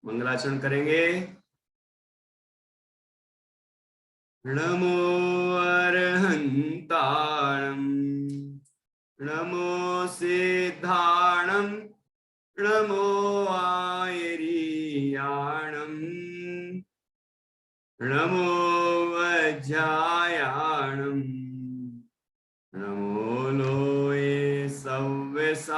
मंगलाचरण करेंगे। नमो अरहंताणं, नमो सिद्धाणं, नमो आयर्याणं, नमो वज्रायाणं, नमो लोये सव्यसाहुणम्,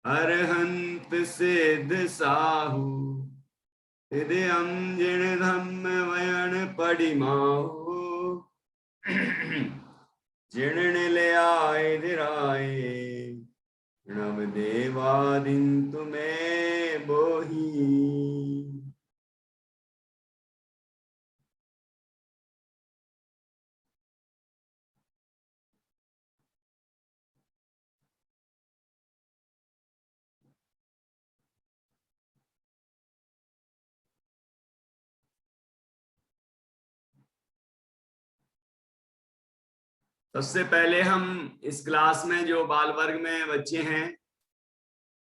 अरहंत सिद्ध साहु हृदयं जिण धम्म वयन पडिमाहु, जिण निलयाय धीराये, नव देवादिन तुम्हें बोही। सबसे पहले हम इस क्लास में जो बाल वर्ग में बच्चे हैं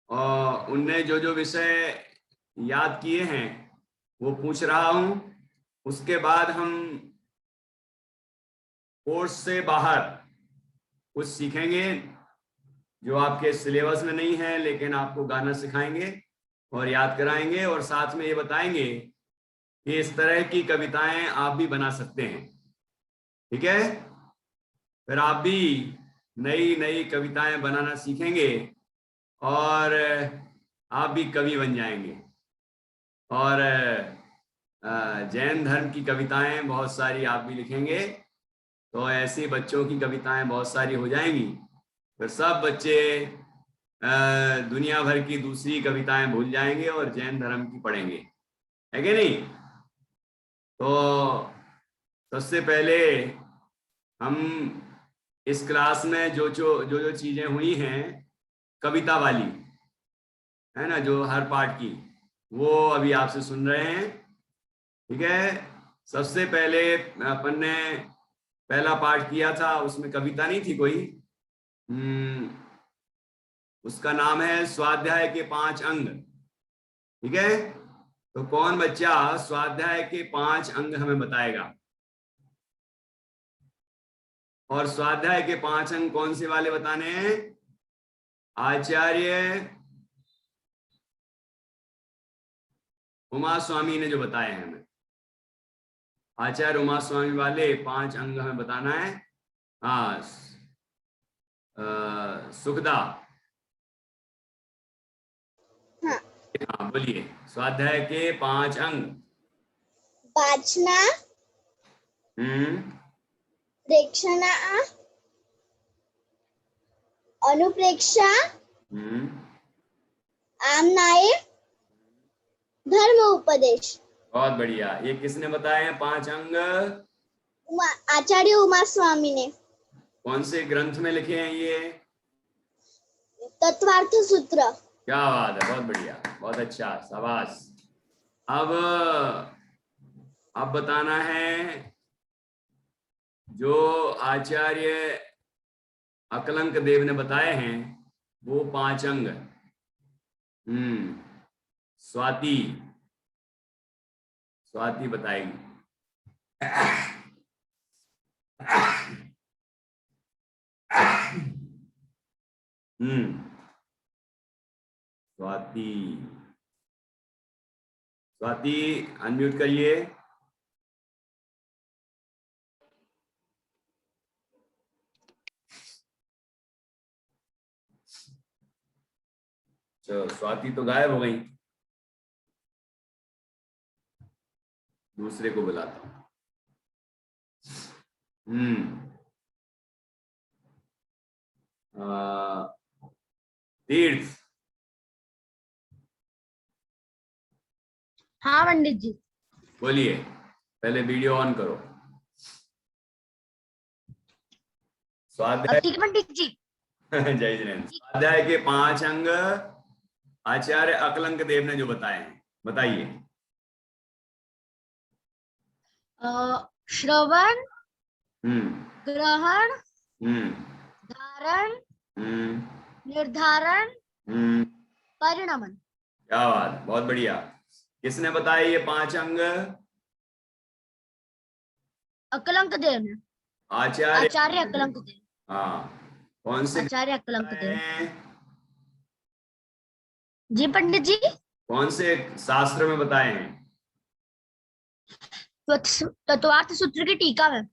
और उनने जो जो विषय याद किए हैं वो पूछ रहा हूं। उसके बाद हम कोर्स से बाहर कुछ सीखेंगे जो आपके सिलेबस में नहीं है, लेकिन आपको गाना सिखाएंगे और याद कराएंगे और साथ में ये बताएंगे कि इस तरह की कविताएं आप भी बना सकते हैं। ठीक है, फिर आप भी नई नई कविताएं बनाना सीखेंगे और आप भी कवि बन जाएंगे। और जैन धर्म की कविताएं बहुत सारी आप भी लिखेंगे, तो ऐसे बच्चों की कविताएं बहुत सारी हो जाएंगी। फिर सब बच्चे दुनिया भर की दूसरी कविताएं भूल जाएंगे और जैन धर्म की पढ़ेंगे, है कि नहीं? तो सबसे पहले हम इस क्लास में जो जो चीजें हुई हैं कविता वाली, है ना, जो हर पाठ की, वो अभी आपसे सुन रहे हैं। ठीक है, सबसे पहले अपन ने पहला पाठ किया था, उसमें कविता नहीं थी कोई। उसका नाम है स्वाध्याय के 5 अंग। ठीक है, तो कौन बच्चा स्वाध्याय के 5 अंग हमें बताएगा? और स्वाध्याय के 5 अंग कौन से वाले बताने हैं? आचार्य उमा स्वामी ने जो बताए हैं हमें, आचार्य उमा स्वामी वाले 5 अंग हमें बताना है। हाँ, सुखदा। हाँ, हाँ बोलिए, स्वाध्याय के 5 अंग। वाचना, प्रेक्षणा, अनुप्रेक्षा, आमनाय, धर्म उपदेश। बहुत बढ़िया। ये किसने बताए हैं 5 अंग? आचार्य उमा स्वामी ने। कौन से ग्रंथ में लिखे हैं ये? तत्वार्थ सूत्र। क्या बात है, बहुत बढ़िया, बहुत अच्छा, शाबाश। अब बताना है जो आचार्य अकलंक देव ने बताए हैं वो 5 अंग। स्वाति बताएगी। स्वाति अनम्यूट करिए। चलो, स्वाति तो गायब हो गई, दूसरे को बुलाता हूं। तीर्थ। हाँ पंडित जी। बोलिए, पहले वीडियो ऑन करो। स्वाध्याय। ठीक है पंडित जी। जय जिनेन्द्र। स्वाध्याय के 5 अंग आचार्य अकलंक देव ने जो बताए हैं, बताइए। श्रवण, ग्रहण, धारण, निर्धारण, परिणमन। क्या बात, बहुत बढ़िया। किसने बताया ये 5 अंग? अकलंक देव ने। आचार्य अकलंक देव। हाँ, कौन से आचार्य अकलंक देव। हैं? जी पंडित जी। कौन से शास्त्र में बताए हैं? तत्वार्थ सूत्र की टीका में।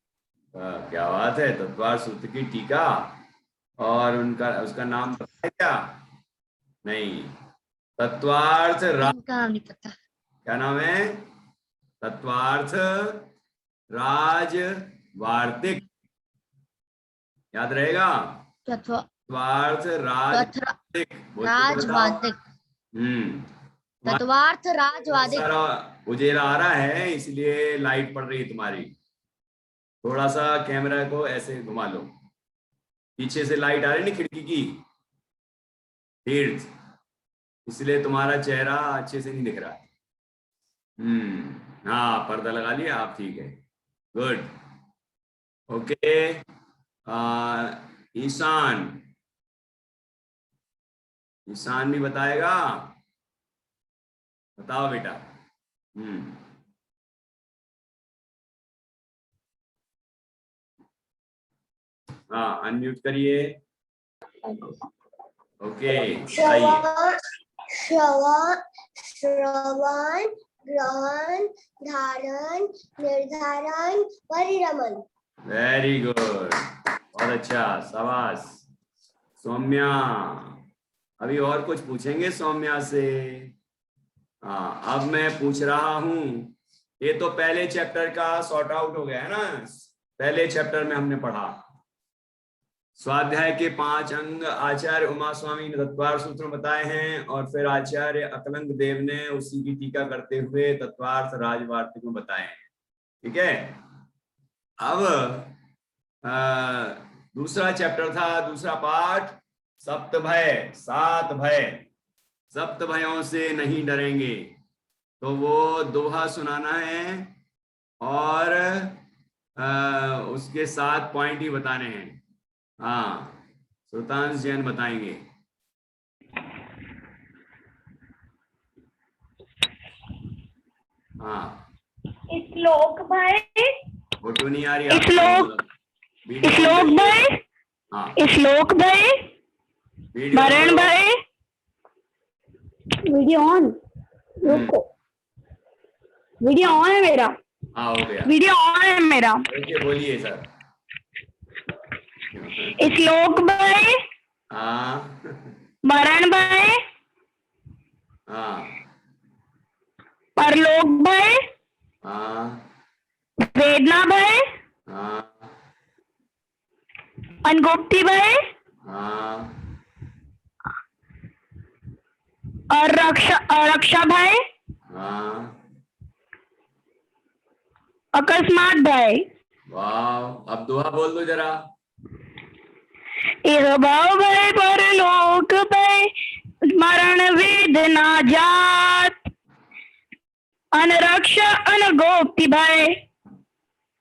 क्या बात है, तत्वार्थ सूत्र की टीका। और उनका उसका नाम पता है क्या? नहीं, तत्वार्थ नाम नहीं पता। क्या नाम है? तत्वार्थ राज वार्तिक, याद रहेगा? तत्वार्थ राजवार्तिक। राजवादिक। तत्वार्थ राजवादिक। सारा उजेला आ रहा है, इसलिए लाइट पड़ रही है तुम्हारी। थोड़ा सा कैमरा को ऐसे घुमा लो, पीछे से लाइट आ रही है ना खिड़की की, तीर्थ, इसलिए तुम्हारा चेहरा अच्छे से नहीं दिख रहा। हाँ, पर्दा लगा लिया आप, ठीक है, गुड, ओके। ईशान, ईशान भी बताएगा? बताओ बेटा। हाँ, अनम्यूट करिए। ओके, श्रवण, श्रवण, ग्रहण, धारण, निर्धारण, परिरमण। वेरी गुड, बहुत अच्छा, शाबाश। सौम्या, अभी और कुछ पूछेंगे सौम्या से। हाँ, अब मैं पूछ रहा हूं, ये तो पहले चैप्टर का सॉर्ट आउट हो गया है ना। पहले चैप्टर में हमने पढ़ा स्वाध्याय के 5 अंग आचार्य उमा स्वामी ने तत्वार्थ सूत्र बताए हैं, और फिर आचार्य अकलंक देव ने उसी की टीका करते हुए तत्वार्थ राजवार्तिक में बताए हैं। ठीक है, अब दूसरा चैप्टर था, दूसरा पाठ, सप्तभय, 7 भय। सप्त भयों से नहीं डरेंगे, तो वो दोहा सुनाना है और उसके 7 पॉइंट ही बताने हैं। हाँ, सुल्तान जैन बताएंगे। हाँ, श्लोक भाई, फोटो नहीं आ रही श्लोक, श्लोक भाई, हाँ, श्लोक भाई, मरण भाई, वीडियो ऑन, रुको, वीडियो ऑन है मेरा। हाँ, हो गया, वीडियो ऑन है मेरा। बोलिए सर। श्लोक भाई, हाँ, मरण भाई, हाँ, परलोक भाई, हाँ, वेदना भाई, हाँ, अनगुप्ती भाई, हाँ, और रक्षा भाई, हाँ, अकस्मात भाई। वाह, अब दोहा बोल दो जरा। इह भाव भाई, परलोक भाई, मरण वेदना जात, अनरक्षा अनगोप्ति भय,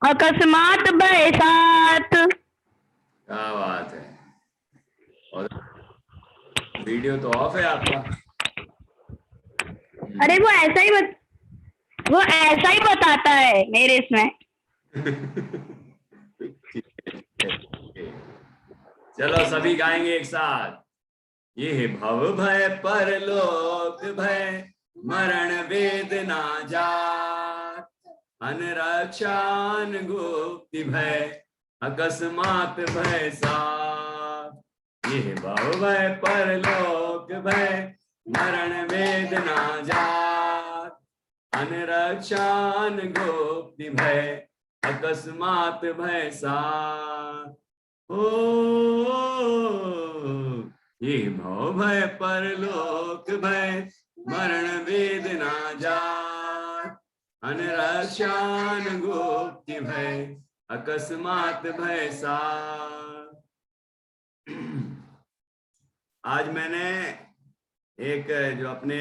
अकस्मात भय सात। क्या बात है, और वीडियो तो ऑफ है आपका। अरे वो ऐसा ही बताता है मेरे इसमें। चलो सभी गाएंगे एक साथ। ये भव भय परलोक भय, मरण वेदना जात, अनरक्षान गुप्ति भय, अकस्मात भय सात। ये भव भय परलोक भय, मरण वेदना जात, अनरक्षान गुप्ति भय, अकस्मात भय सात। ओ ये भव भय परलोक भय, मरण वेदना जात, अनरक्षान गुप्ति भय, अकस्मात भय सात। आज मैंने एक जो अपने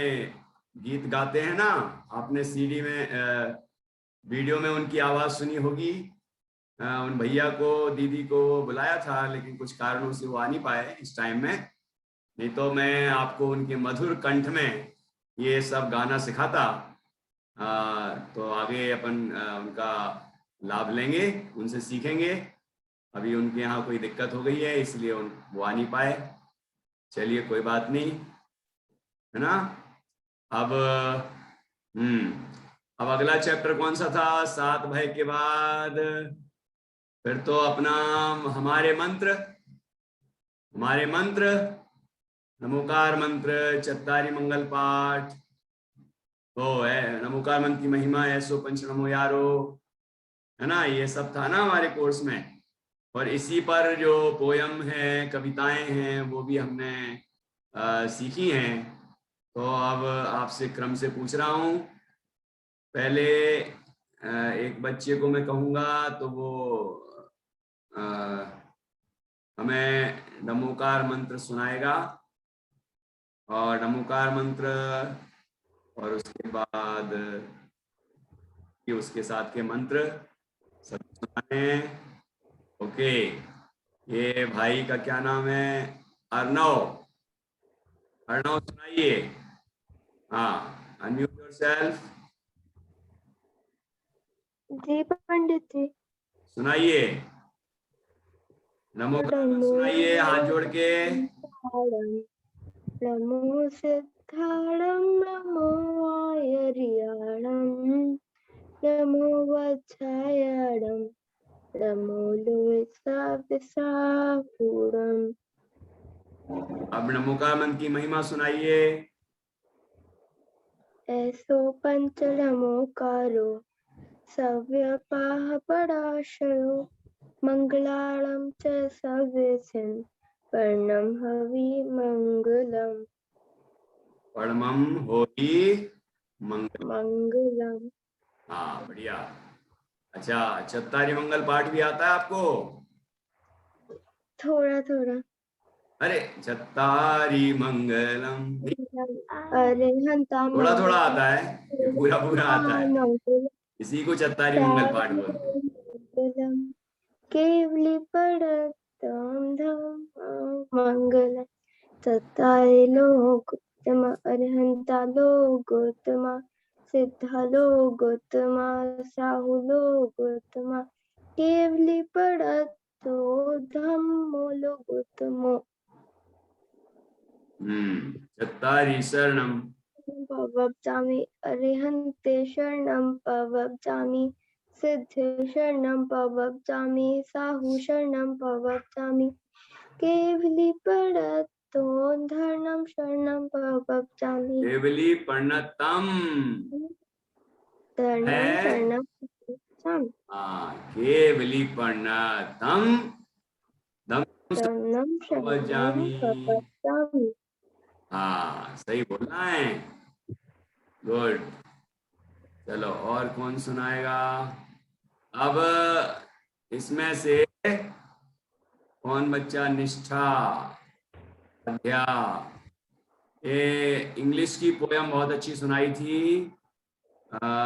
गीत गाते हैं ना, आपने सीडी में वीडियो में उनकी आवाज सुनी होगी। उन भैया को, दीदी को बुलाया था, लेकिन कुछ कारणों से वो आ नहीं पाए इस टाइम में। नहीं तो मैं आपको उनके मधुर कंठ में ये सब गाना सिखाता, तो आगे अपन उनका लाभ लेंगे, उनसे सीखेंगे। अभी उनके यहाँ कोई दिक्कत हो गई है इसलिए वो आ नहीं पाए। चलिए कोई बात नहीं, है ना। अब अब अगला चैप्टर कौन सा था 7 भय के बाद? फिर तो अपना हमारे मंत्र नमोकार मंत्र, चत्तारी मंगल पाठ, तो है नमोकार मंत्र की महिमा, ऐसो पंच नमो यारो, है ना। ये सब था ना हमारे कोर्स में। और इसी पर जो पोयम है, कविताएं हैं, वो भी हमने सीखी हैं। तो अब आपसे क्रम से पूछ रहा हूं। पहले एक बच्चे को मैं कहूंगा तो वो हमें नमोकार मंत्र सुनाएगा, और नमोकार मंत्र और उसके बाद उसके साथ के मंत्र सब सुनाने। ओके, ये भाई का क्या नाम है? अर्णव। अर्णव सुनाइए। हाँ, अनम्यूट योरसेल्फ। जी पंडित जी। सुनाइए, नमोकार मंत्र सुनाइए हाथ जोड़ के। नमो सिद्धाणं नमो आयर्याणं नमो वज्रायणं नमो लोहिताविषापूरम्। अब नमोकार मंत्र की महिमा सुनाइए। ऐसो पंच नमोकारो सव्यपाः पराशरो मंगलाणं च सव्यसिन् पर्णं हवि मंगलम्। परमम होई मंगलम। हाँ, बढ़िया। अच्छा, चत्तारी मंगल पाठ भी आता है आपको? थोड़ा थोड़ा। अरे चत्तारी मंगलम अरे हंता थोड़ा थोड़ा आता है, ये पूरा पूरा आता है। मंगलम इसी को चत्तारी मंगल पाठ बोलते हैं। केवली पड़तम धम मंगलम चत्तारे लोकोत्तम अरहंता लोकोत्तम सिद्धा लोकोत्तम साहु लोकोत्तम केवली पड़तो धम्मो लोकोत्तमो। चत्तारी शरणम पवब्जामि अरिहन्ते शरणं पवब्जामि सिद्धे शरणं पवब्जामि साहु शरणं पवब्जामि केवली पड़तो धर्मं शरणं पवब्जामि केवली पर्णतम धर्मं है। शरणं पवब्जामि हाँ, केवली पर्णतम धर्मं शरणं जामी। पवब्जामि। हाँ, सही बोलना है। गुड। चलो, और कौन सुनाएगा? अब इसमें से कौन बच्चा निष्ठा अध्या, ये इंग्लिश की पोयम बहुत अच्छी सुनाई थी।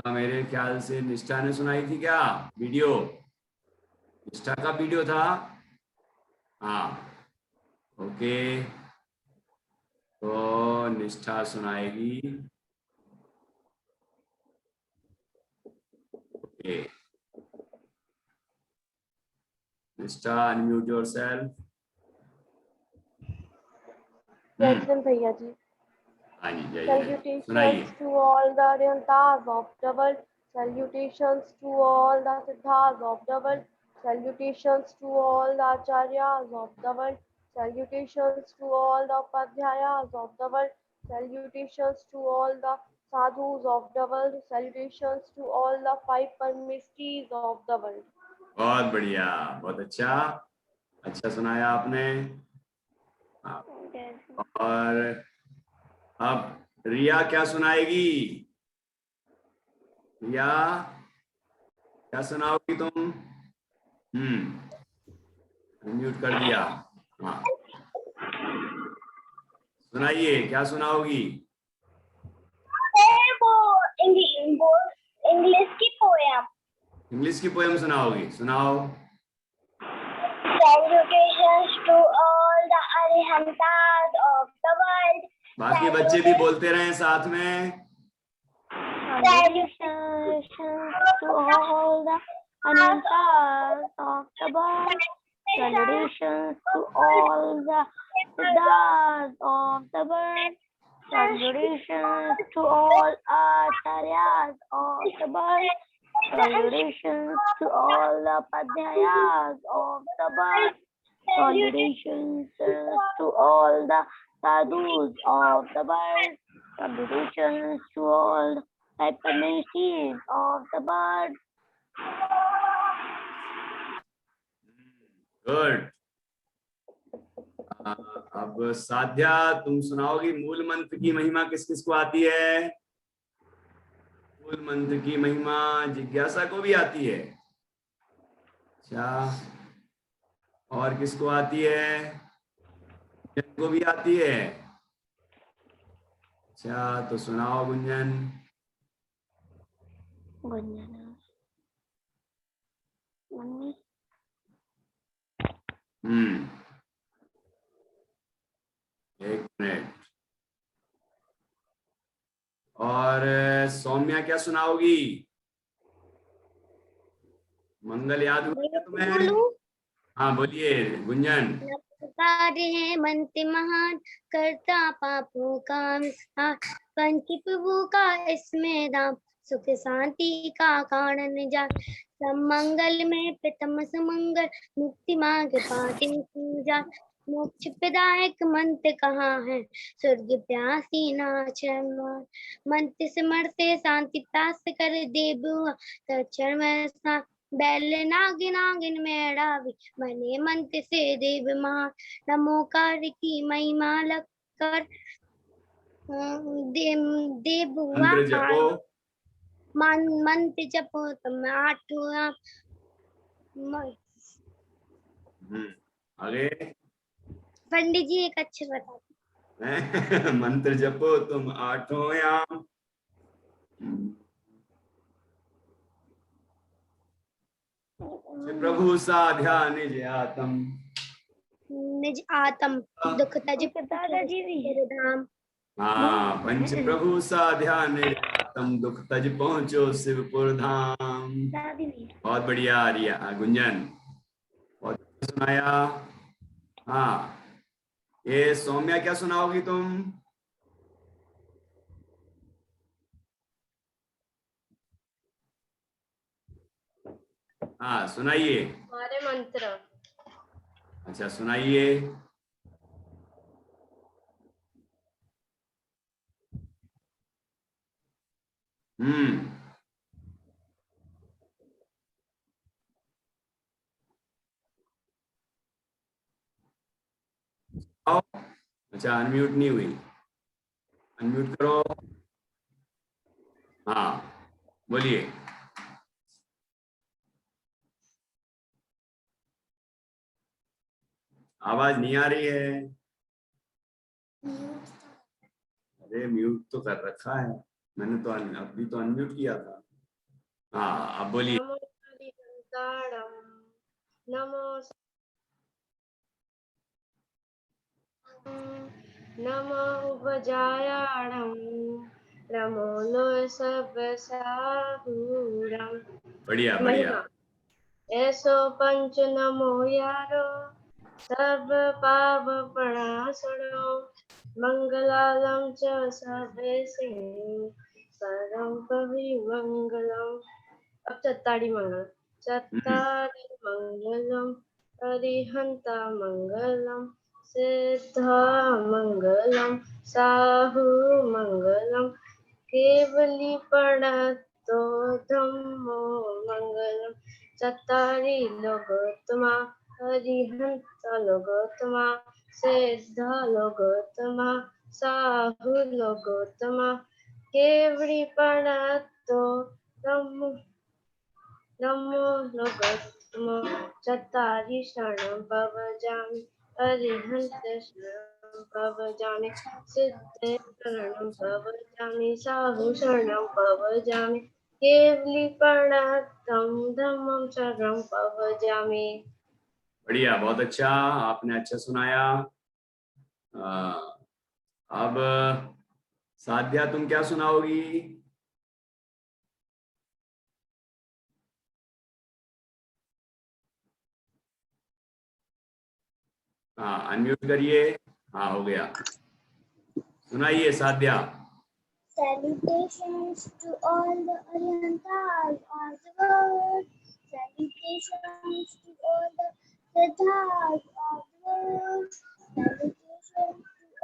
मेरे ख्याल से निष्ठा ने सुनाई थी क्या? वीडियो, निष्ठा का वीडियो था। हाँ, ओके, तो निष्ठा सुनाएगी। ओके, निष्ठा अनम्यूट योरसेल्फ। Present भैया जी। हाँ जी, जय जय, सुनाइए। Salutations to all the Aryantas of the world. Salutations to all the Siddhas of the world. Salutations to all the Acharyas of the world. Salutations to all the Upadhyayas of the world. Salutations to all the Sadhus of the world. Salutations to all the 5 Parmesties of the world. बहुत बढ़िया, बहुत अच्छा, अच्छा सुनाया आपने। और अब रिया क्या सुनाएगी? रिया क्या सुनाओगी तुम? म्यूट कर दिया। हाँ, सुनाइए, क्या सुनाओगी? इंग्लिश की पोयम। इंग्लिश की पोयम सुनाओगी? सुनाओ। Salutations to all the Arihantas of the world. बाकी बच्चे भी बोलते रहे साथ में। Salutations to all the Arihantas of the world. Salutations to all the Siddhas of the world. Salutations to all Acharyas of the world. Salutations to all the Padhyayas of the world. Salutations to all the Sadhus of the world. Salutations to all the Hypernacies of the world. Good. अब साध्या तुम सुनाओगी मूल मंत्र की महिमा किस किस को आती है? मूल मंत्र की महिमा जिज्ञासा को भी आती है। अच्छा, और किसको आती है? को भी आती है। अच्छा, तो सुनाओ गुंजन। एक मिनट। और सौम्या क्या सुनाओगी? मंगल याद हुआ तुम्हें? हाँ बोलिए गुंजन। कार्य है मंत्र महान, करता पापों का विस्तार, पंच प्रभु का इसमें दाम, सुख शांति का कारण जान, सब मंगल में प्रथम सुमंगल, मुक्ति मार्ग पाते जान, मोक्ष प्रदायक मंत्र कहाँ है, स्वर्ग प्यासी नाचन मंत्र सिमरते शांति प्राप्त कर देव तत्क्षण बैल नागिन नागिन मेढ़ावी बने मंत्र से देव महान, नमो कार्य की महिमा लग कर देव मंत्र जपो। मंत्र जपो तुम आठों आगे पंडित जी एक अच्छे बता मंत्र जपो तुम आठों याम। प्रभु सा ध्यान निज आत्म दुख तज धाम। हाँ, पंच प्रभु सा ध्यान आत्म दुख तज पहुंचो शिवपुर धाम। बहुत बढ़िया आर्या गुंजन, बहुत सुनाया। हाँ, ये सौम्या क्या सुनाओगी तुम? हाँ सुनाइए। हमारे मंत्र। अच्छा सुनाइए। अच्छा अनम्यूट नहीं हुई, अनम्यूट करो। हाँ बोलिए। आवाज नहीं आ रही है। अरे म्यूट तो कर रखा है मैंने तो, अभी तो अनम्यूट किया था। हाँ अब बोलिए। नमो नमो उपजायाणं नमो लो सब साहुरम। बढ़िया बढ़िया। ऐसो पंच नमो यारो सब पाप प्रणासनो मंगलालम च सबेसे परम कवि मंगलम। अब चत्ताड़ी मंगल। चत्तारी मंगलम अरिहंता मंगलम सिद्धा मंगलम साहु मंगलम केवली प्रणतो धम्मो मंगलम। चत्तारी लोकोत्तमा अरिहंता लोकोत्तमा सिद्धा लोकोत्तमा साहु लोकोत्तमा केवली प्रणतो धम्मो लोकोत्तमा। चत्तारि शरणं भवजामि अरिहन्त शरणं भवजामि सिद्धे शरणं भवजामि साहु शरणं भवजामि केवली प्रणतं धम्मं शरणं भवजामि। बढ़िया, बहुत अच्छा, आपने अच्छा सुनाया। अब साध्या तुम क्या सुनाओगी? हाँ, अनम्यूट करिए। हाँ, हो गया, सुनाइए साध्या। Salutations to all the Orientals of the world. Salutations to all the Siddhas of the world. Salutations to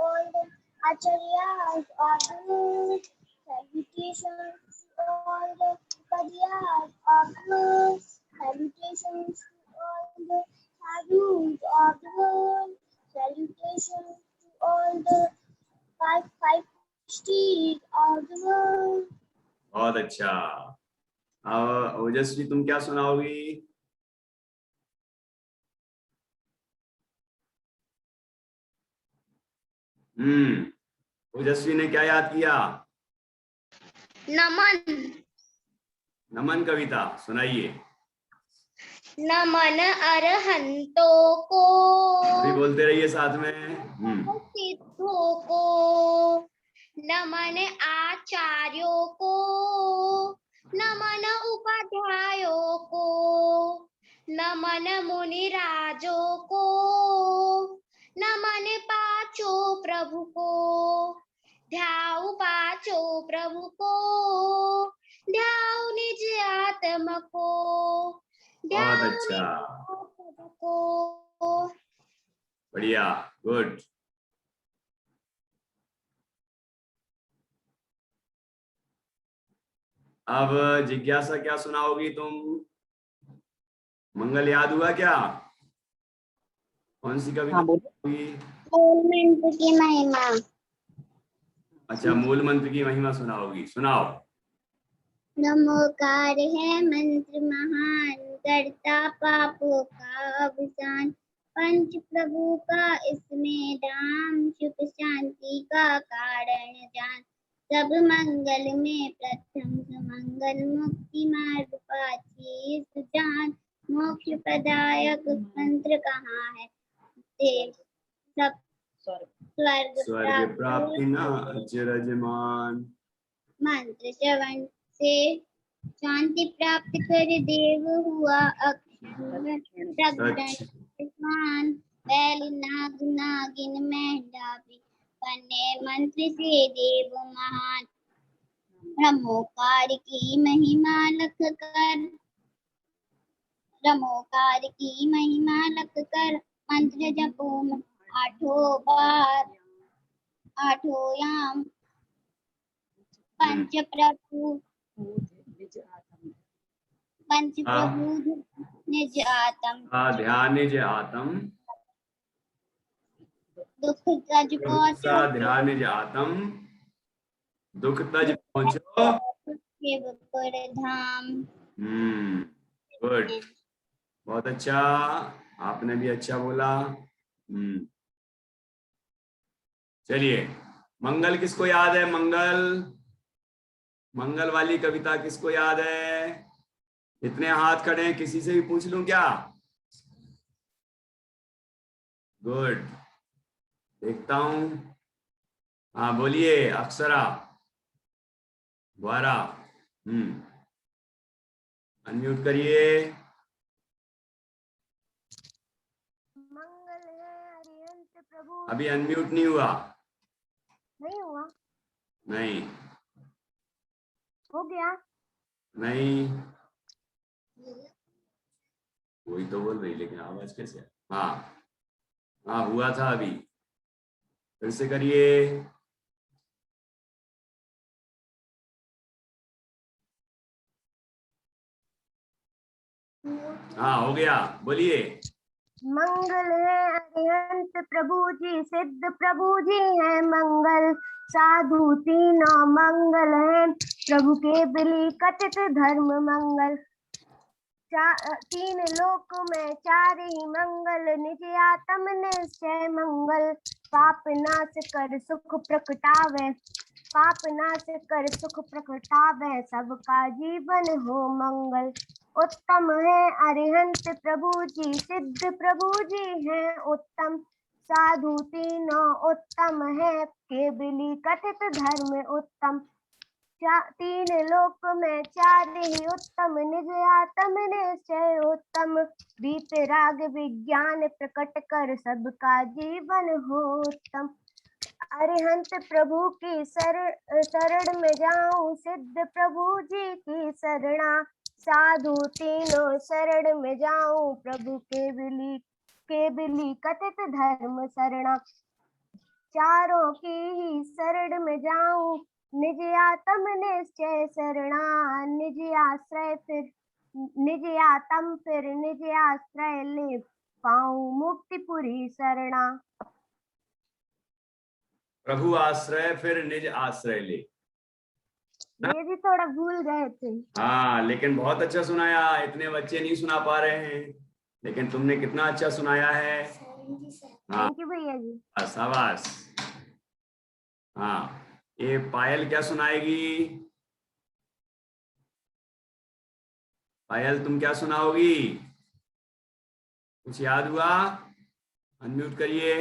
all the Acharyas of the world. Salutations to all the Upadyas of the world. Salutations to all the Sadhus of the world. Salutations to all the five street of the world. बहुत अच्छा। अब ओजस्वी तुम क्या सुनाओगी? ओजस्वी ने क्या याद किया? नमन। नमन कविता सुनाइए। नमन अरहंतों को, अभी बोलते रहिए साथ में। सिद्धों को, नमन आचार्यों को, नमन उपाध्यायों को, नमन मुनिराजों को, नमन पांचों प्रभु को, ध्याऊ पांचों प्रभु को, ध्याऊ निज आत्म को, बहुत अच्छा, को। बढ़िया, गुड। अब जिज्ञासा क्या सुनाओगी तुम? मंगल याद हुआ क्या? कौन सी कविता होगी? मूल मंत्र की महिमा। अच्छा, मूल मंत्र की महिमा सुनाओगी, सुनाओ। नमोकार है मंत्र महान, करता पापों का अवसान, पंच प्रभु का इसमें धाम, सुख शांति का कारण जान, सब मंगल में प्रथम सुमंगल, मुक्ति मार्ग पाछी सुजान, मोक्ष प्रदायक मंत्र कहाँ है, देव सब स्वर्ग प्राप्ति न अचरजमान। मंत्र श्रवण से शांति प्राप्त कर देव हुआ अक्षर, बैल नाग नागिन मेंढा बने मंत्र से देव महान, ब्रह्मोकार की महिमा लख कर, ब्रह्मोकार की महिमा लख कर, मंत्र जपो आठों बार, आठों याम, पंच प्रभु निज आत्म, ध्यान निज आत्म, दुख तज पहुँचो, ध्यान निज आत्म, दुख तज पहुँचो के धाम। गुड, बहुत अच्छा, आपने भी अच्छा बोला। चलिए, मंगल किसको याद है? मंगल, मंगल वाली कविता किसको याद है? इतने हाथ खड़े हैं, किसी से भी पूछ लूं क्या? गुड, देखता हूं। हाँ, बोलिए अक्षरा द्वारा। अनम्यूट करिए। मंगल है अरिहंत प्रभु। अभी अनम्यूट नहीं हुआ। नहीं हुआ? नहीं हो गया? नहीं, वही तो बोल रही, लेकिन आवाज कैसे? हाँ हाँ, हुआ था अभी, फिर से करिए। हाँ, हो गया, बोलिए। मंगल है अरिहंत प्रभु जी, सिद्ध प्रभु जी है मंगल, साधु तीनों मंगल है, प्रभु के बिली कथित धर्म मंगल, तीन लोक में चार ही मंगल, निज आत्म निश्चय मंगल, पाप नाश कर सुख प्रकटावे, पाप नाश कर सुख प्रकटावे, सबका जीवन हो मंगल, उत्तम है अरिहंत प्रभु जी, सिद्ध प्रभु जी हैं उत्तम। साधु तीनों उत्तम है, केवली कथित धर्म उत्तम। तीन लोक में चार ही उत्तम, निज आत्म निश्चय उत्तम। वीतराग विज्ञान प्रकट कर, सबका जीवन हो उत्तम। अरिहंत प्रभु की शरण में जाऊं, सिद्ध प्रभु जी की शरणा। साधु तीनों शरण में जाऊं, प्रभु केवली कथित धर्म शरणा। चारों की ही शरण में जाऊं, निज आत्म निश्चय शरणा। निज आत्म फिर निज आश्रय ले, पाऊं मुक्तिपुरी शरणा। प्रभु आश्रय फिर निज आश्रय ले। ये भी थोड़ा भूल गए थे। हाँ, लेकिन बहुत अच्छा सुनाया। इतने बच्चे नहीं सुना पा रहे हैं, लेकिन तुमने कितना अच्छा सुनाया है। हाँ, थैंक यू भैया जी। शाबाश। हाँ, ये पायल क्या सुनाएगी? पायल तुम क्या सुनाओगी? कुछ याद हुआ? अनम्यूट करिए।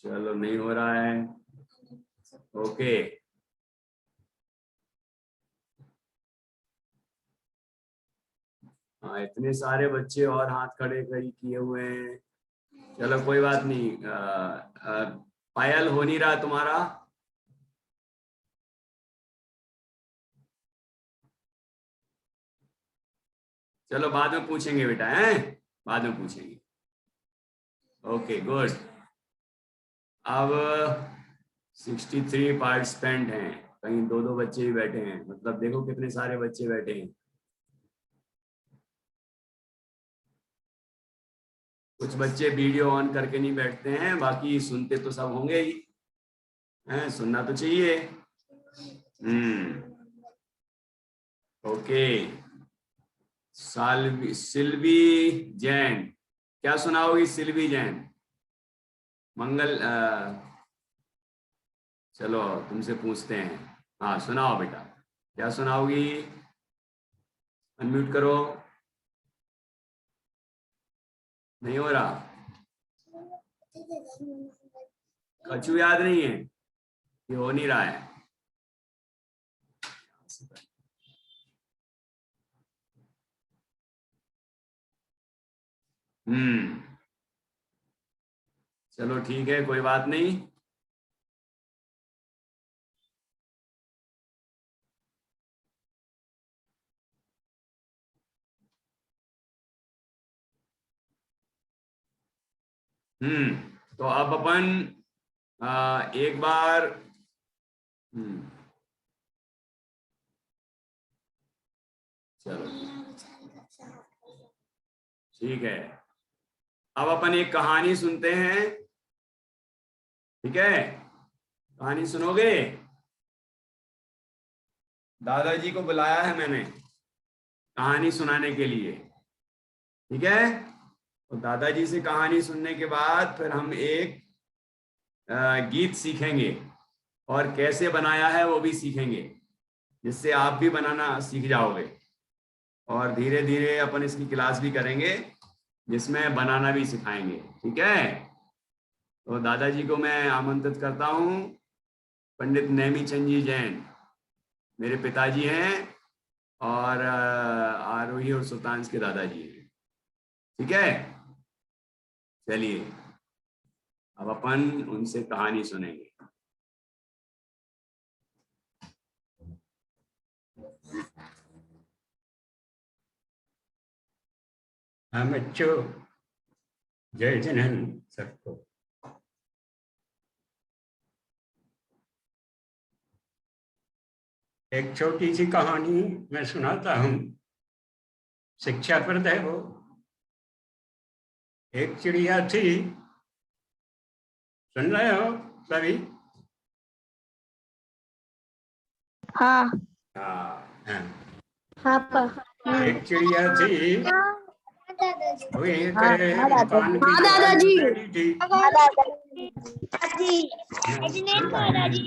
चलो, नहीं हो रहा है। ओके, हाँ, इतने सारे बच्चे और हाथ खड़े किए हुए हैं। चलो, कोई बात नहीं। पायल हो नहीं रहा तुम्हारा। चलो, बाद में पूछेंगे बेटा, हैं? बाद में पूछेंगे। Okay, good. अब 63 पार्टिसिपेंट हैं। कहीं दो दो बच्चे ही बैठे हैं, मतलब देखो कितने सारे बच्चे बैठे हैं। कुछ बच्चे वीडियो ऑन करके नहीं बैठते हैं, बाकी सुनते तो सब होंगे ही हैं, सुनना तो चाहिए। ओके, सिल्वी जैन क्या सुनाओगी? सिल्वी जैन, मंगल चलो तुमसे पूछते हैं। हाँ, सुनाओ बेटा, क्या सुनाओगी? अनम्यूट करो। नहीं हो रहा? कछु याद नहीं है? ये हो नहीं रहा है? चलो ठीक है, कोई बात नहीं। तो अब अपन एक बार चलो ठीक है, अब अपन एक कहानी सुनते हैं। ठीक है, कहानी सुनोगे? दादाजी को बुलाया है मैंने कहानी सुनाने के लिए। ठीक है, तो दादाजी से कहानी सुनने के बाद फिर हम एक गीत सीखेंगे और कैसे बनाया है वो भी सीखेंगे, जिससे आप भी बनाना सीख जाओगे। और धीरे धीरे अपन इसकी क्लास भी करेंगे जिसमें बनाना भी सिखाएंगे। ठीक है, तो दादाजी को मैं आमंत्रित करता हूँ। पंडित नेमीचंद जी जैन मेरे पिताजी हैं और आरोही और सुल्तान के दादाजी हैं। ठीक है, चलिए अब अपन उनसे कहानी सुनेंगे। हाँ बच्चों, जय जिनेंद्र सबको। एक छोटी सी कहानी मैं सुनाता हूँ, शिक्षाप्रद है वो। एक चिड़िया थी, सुन रहे हो सभी? हाँ हाँ। हाँ एक चिड़िया थी, वो एक मकान की हाँ दीवार पे दादाजी। बैठी थी। जय जिनेंद्र दादाजी।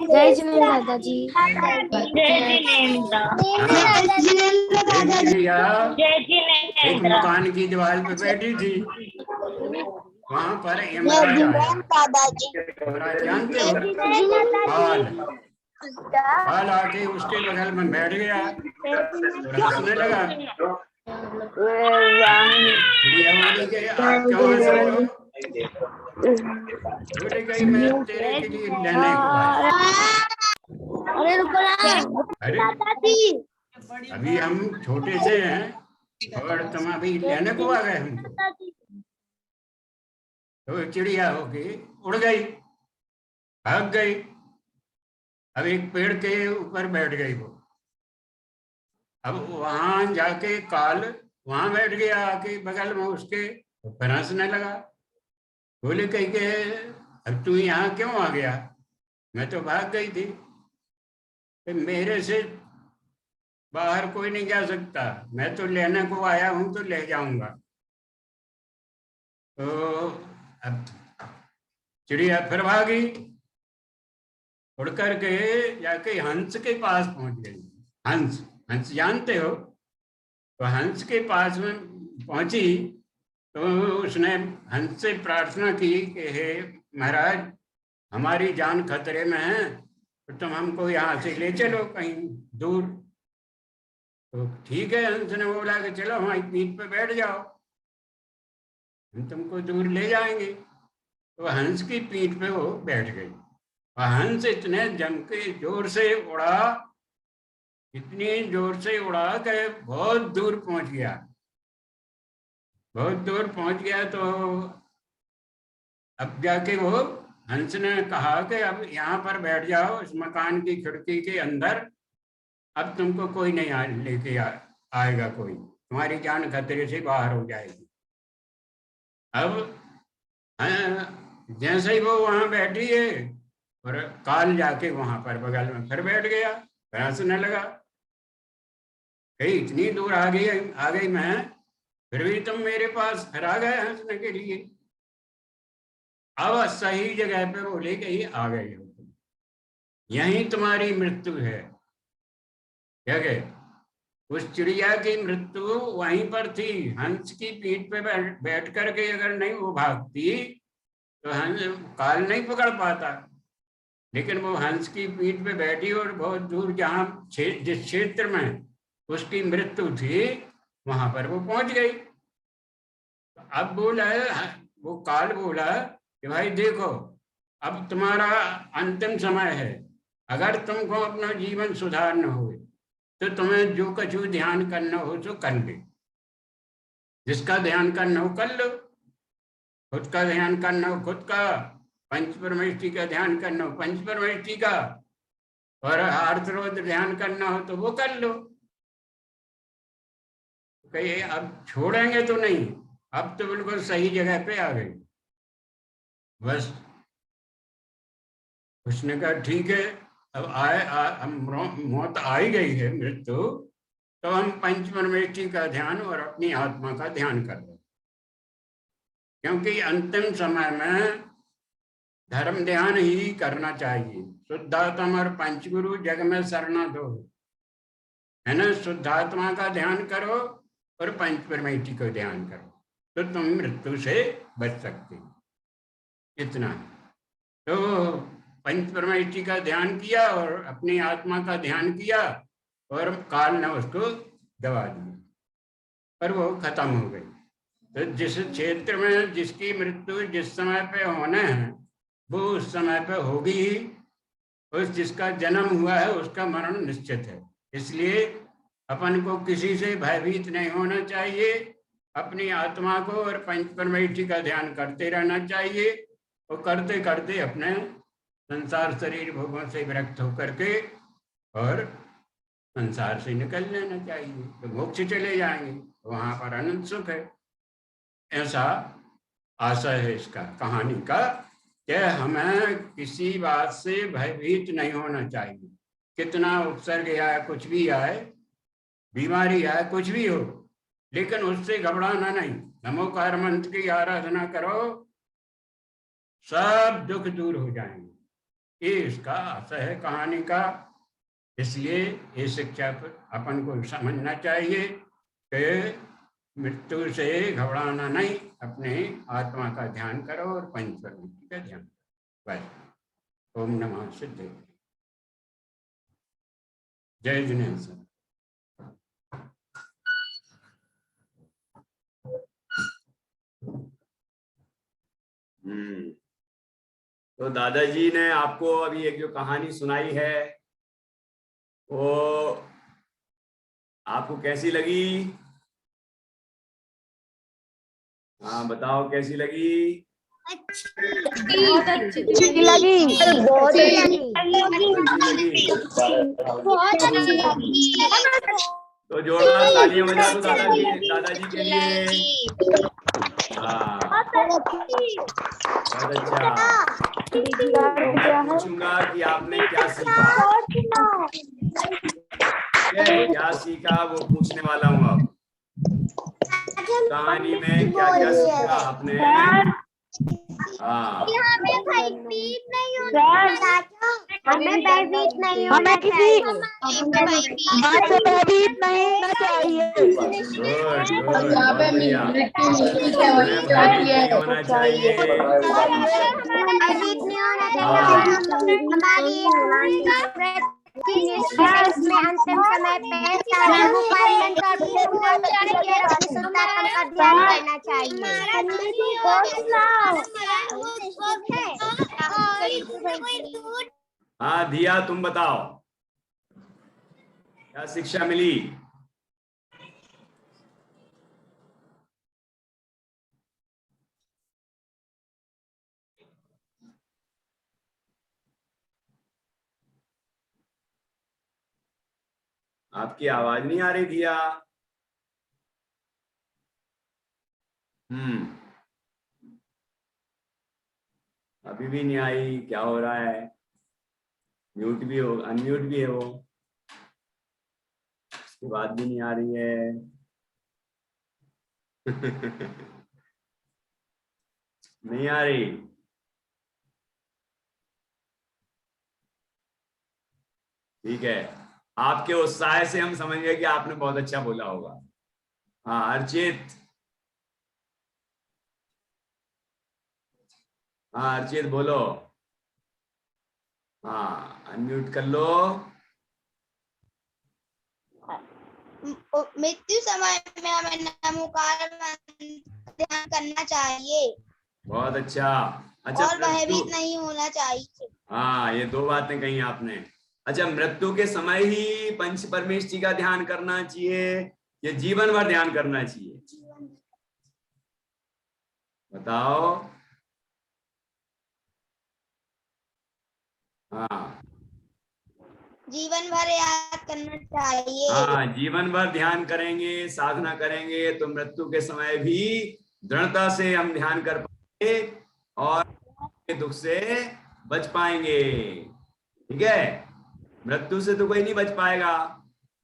जय जिनेंद्र दादाजी। एक चिड़िया एक मकान की दीवार पे बैठी थी। वहां पर यमराज आया। यमराज जानते हो? काल। काल आके उसके बगल में बैठ गया और हंसने लगा। चिड़िया बोली कि आप क्यों हंस रहे हो? बोले कि मैं तेरे के लिए लेने को आया। अरे रुको ना। अरे अभी हम छोटे से हैं और तुम अभी लेने को आ गए हमको। तो चिड़िया होके उड़ गई, भाग गई। अब एक पेड़ के ऊपर बैठ गई वो। अब वहां जाके काल वहां बैठ गया आके बगल में उसके, तो फिर हंसने लगा। बोले कही के अब तू यहाँ क्यों आ गया? मैं तो भाग गई थी। तो मेरे से बाहर कोई नहीं जा सकता, मैं तो लेने को आया हूं तो ले जाऊंगा। तो अब चिड़िया फिर भागी, उड़ करके जाके हंस के पास पहुंच गई। हंस, हंस जानते हो? तो हंस के पास में पहुंची तो उसने हंस से प्रार्थना की कि हे महाराज, हमारी जान खतरे में है, तो तुम हमको यहाँ से ले चलो कहीं दूर। तो ठीक है, हंस ने बोला कि चलो हमारी पीठ पे बैठ जाओ, हम तुमको दूर ले जाएंगे। तो हंस की पीठ पे वो बैठ गई और हंस इतने जम के जोर से उड़ा, इतनी जोर से उड़ा कि बहुत दूर पहुंच गया। बहुत दूर पहुंच गया तो अब जाके वो हंस ने कहा कि अब यहाँ पर बैठ जाओ इस मकान की खिड़की के अंदर, अब तुमको कोई नहीं लेके आएगा, कोई तुम्हारी जान खतरे से बाहर हो जाएगी। अब जैसे ही वो वहां बैठी है और काल जाके वहां पर बगल में फिर बैठ गया, फिर हंसने लगा। कहीं इतनी दूर आ गई मैं, फिर भी तुम मेरे पास फिर आ गए हंसने के लिए। अब सही जगह पे बोले कि आ गए हो तुम, यही तुम्हारी मृत्यु है। क्या गए? उस चिड़िया की मृत्यु वहीं पर थी, हंस की पीठ पे बैठ करके अगर नहीं वो भागती तो हंस काल नहीं पकड़ पाता। लेकिन वो हंस की पीठ पे बैठी और बहुत दूर जहाँ जिस क्षेत्र में उसकी मृत्यु थी वहां पर वो पहुंच गई। अब बोला वो काल बोला कि भाई देखो, अब तुम्हारा अंतिम समय है, अगर तुमको अपना जीवन सुधारना हो तो तुम्हें जो कुछ ध्यान करना हो तो कर ले, जिसका ध्यान करना हो कर लो। खुद का ध्यान करना हो खुद का, पंच परमेष्टि का ध्यान करना हो पंच परमेष्टि का, और आर्तरोध ध्यान करना हो तो वो कर लो। कहिए अब छोड़ेंगे तो नहीं, अब तो बिल्कुल सही जगह पे आ गई। बस उसने कहा ठीक है, अब मौत आ ही गई है, मृत्यु, तो हम पंच परमेष्टि का ध्यान और अपनी आत्मा का ध्यान कर रहे हैं। क्योंकि अंतिम समय में धर्म ध्यान ही करना चाहिए। शुद्धात्मा और पंचगुरु जग में शरणा दो, है ना। शुद्धात्मा का ध्यान करो और पंच परमेष्टि को ध्यान करो तो तुम मृत्यु से बच सकते हो। इतना तो पंच परमेष्टि का ध्यान किया और अपनी आत्मा का ध्यान किया और काल ने उसको दबा दिया और वो खत्म हो गई। तो जिस क्षेत्र में जिसकी मृत्यु जिस समय पे होना है वो उस समय पे होगी ही। उस जिसका जन्म हुआ है उसका मरण निश्चित है। इसलिए अपन को किसी से भयभीत नहीं होना चाहिए, अपनी आत्मा को और पंच परमेष्टि का ध्यान करते रहना चाहिए और करते करते अपने संसार शरीर भोगों से विरक्त होकर के और संसार से निकल लेना चाहिए, तो मोक्ष चले जाएंगे, वहां पर अनंत सुख है। ऐसा आशय है इसका कहानी का, कि हमें किसी बात से भयभीत नहीं होना चाहिए। कितना उपसर्ग आए, कुछ भी आए, बीमारी आए, कुछ भी हो, लेकिन उससे घबराना नहीं। नमोकार मंत्र की आराधना करो, सब दुख दूर हो जाएंगे। ये इसका आशय है कहानी का। इसलिए ये शिक्षा अपन को समझना चाहिए कि मृत्यु से घबराना नहीं, अपने आत्मा का ध्यान करो और पंच प्रवृत्ति का ध्यान करो। बस। ओम नमः सिद्धे। जय जिनेन्द्र। तो दादाजी ने आपको अभी एक जो कहानी सुनाई है वो आपको कैसी लगी? हाँ बताओ, कैसी लगी? बहुत अच्छी लगी, बहुत अच्छी लगी। तो जोरदार तालियां बजा दो दादाजी के लिए। हाँ बहुत अच्छा। पूछूंगा कि आपने क्या सीखा, क्या सीखा वो पूछने वाला हूँ अब। कहानी में क्या क्या सीखा आपने? हाँ हमें भयभीत नहीं होना चाहिए, हमें भयभीत नहीं होना चाहिए, गुड गुड, बहुत बढ़िया। हमें भयभीत नहीं होना चाहिए। भयभीत नहीं होना चाहिए। हमारी में अंतिम समय पे नमोकार मंत्र और पूर्ण अपनी शुद्धात्मा का ध्यान करना चाहिए। हाँ दिया, तुम बताओ क्या शिक्षा मिली? आपकी आवाज नहीं आ रही दिया। अभी भी नहीं आई, क्या हो रहा है? म्यूट भी हो, अनम्यूट भी है वो, उसके बाद भी नहीं आ रही है। नहीं आ रही। ठीक है, आपके उत्साह से हम समझ गए कि आपने बहुत अच्छा बोला होगा। हाँ अर्चित, हाँ अर्चित बोलो। हाँ अनम्यूट कर लो। मृत्यु समय में हमें नमोकार ध्यान करना चाहिए। बहुत अच्छा। अच्छा, और भयभीत नहीं होना चाहिए। हाँ ये दो बातें कही आपने। अच्छा, मृत्यु के समय ही पंच परमेष्टि का ध्यान करना चाहिए या जीवन भर ध्यान करना चाहिए? बताओ। हाँ जीवन भर याद करना चाहिए। हाँ, जीवन भर ध्यान करेंगे, साधना करेंगे तो मृत्यु के समय भी दृढ़ता से हम ध्यान कर पाएंगे और दुख से बच पाएंगे। ठीक है, मृत्यु से तो कोई नहीं बच पाएगा,